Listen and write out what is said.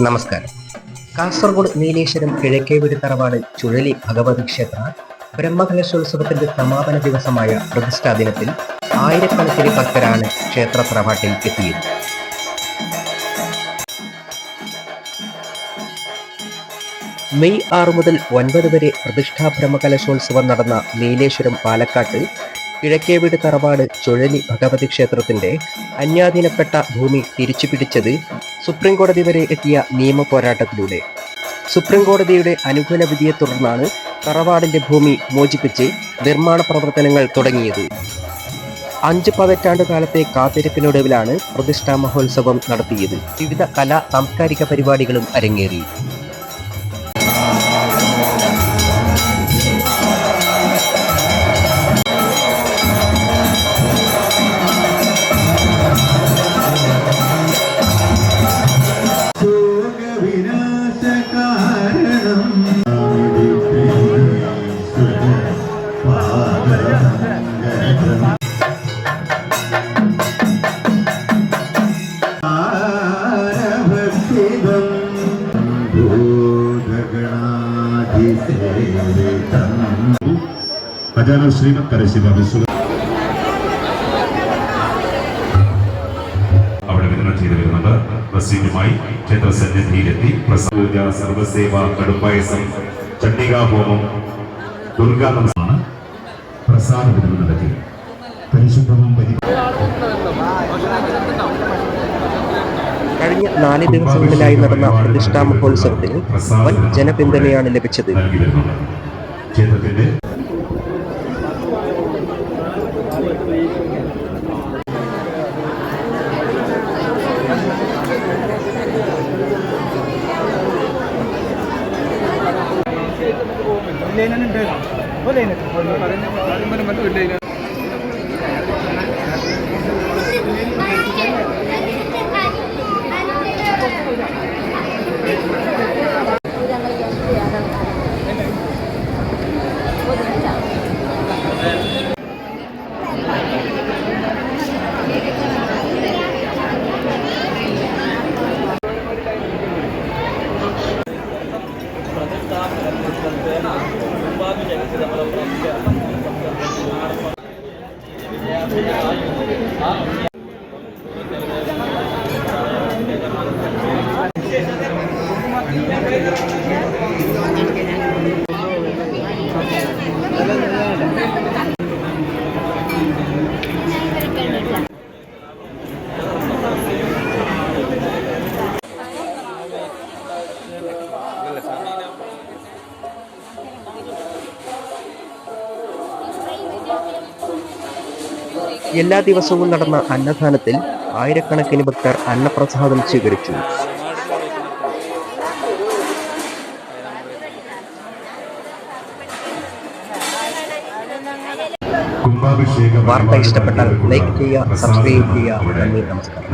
നമസ്കാരം. കാസർഗോഡ് നീലേശ്വരം കിഴക്കേവീട് തറവാട് ചുഴലി ഭഗവതി ക്ഷേത്ര ബ്രഹ്മകലശോത്സവത്തിന്റെ സമാപന ദിവസമായ പ്രതിഷ്ഠാ ദിനത്തിൽ ആയിരക്കണക്കിന് ഭക്തരാണ് ക്ഷേത്ര തറവാട്ടിൽ എത്തിയത്. മെയ് 6 മുതൽ 9 വരെ പ്രതിഷ്ഠാ ബ്രഹ്മകലശോത്സവം നടന്ന നീലേശ്വരം പാലക്കാട്ട് കിഴക്കേവീട് തറവാട് ചുഴലി ഭഗവതി ക്ഷേത്രത്തിന്റെ അന്യാധീനപ്പെട്ട ഭൂമി തിരിച്ചുപിടിച്ചത് സുപ്രീംകോടതി വരെ എത്തിയ നിയമ പോരാട്ടത്തിലൂടെ. സുപ്രീംകോടതിയുടെ അനുകൂല വിധിയെ തുടർന്നാണ് തറവാടിന്റെ ഭൂമി മോചിപ്പിച്ച് നിർമ്മാണ പ്രവർത്തനങ്ങൾ തുടങ്ങിയത്. 5 പതിറ്റാണ്ട് കാലത്തെ കാത്തിരിപ്പിനൊടുവിലാണ് പ്രതിഷ്ഠാ മഹോത്സവം നടത്തിയത്. വിവിധ കലാ സാംസ്കാരിക പരിപാടികളും അരങ്ങേറി. ശ്രീമത് കരശിവ അവിടെ വിതരണം ചെയ്തു വരുന്നത് പ്രസീനുമായി ക്ഷേത്ര സന്നിധിയിലെത്തി പ്രസൂജ സർവസേവ കടുംപായസം ചണ്ഡികാഹോമം ദുർഗാനമാണ് പ്രസാദ വിതരണം നടത്തി. പരിശുദ്ധവും കഴിഞ്ഞ 4 ദിവസങ്ങളിലായി നടന്ന പ്രതിഷ്ഠാ മഹോത്സവത്തിന് വൻ ജനപിന്തുണയാണ് ലഭിച്ചത്. ക്ഷേത്രത്തിന്റെ എല്ലാ ദിവസവും നടന്ന അന്നദാനത്തിൽ ആയിരക്കണക്കിന് ഭക്തർ അന്നപ്രസാദം സ്വീകരിച്ചു. വാർത്ത ഇഷ്ടപ്പെട്ടാൽ ലൈക്ക് ചെയ്യുക, സബ്സ്ക്രൈബ് ചെയ്യുക. നന്ദി, നമസ്കാരം.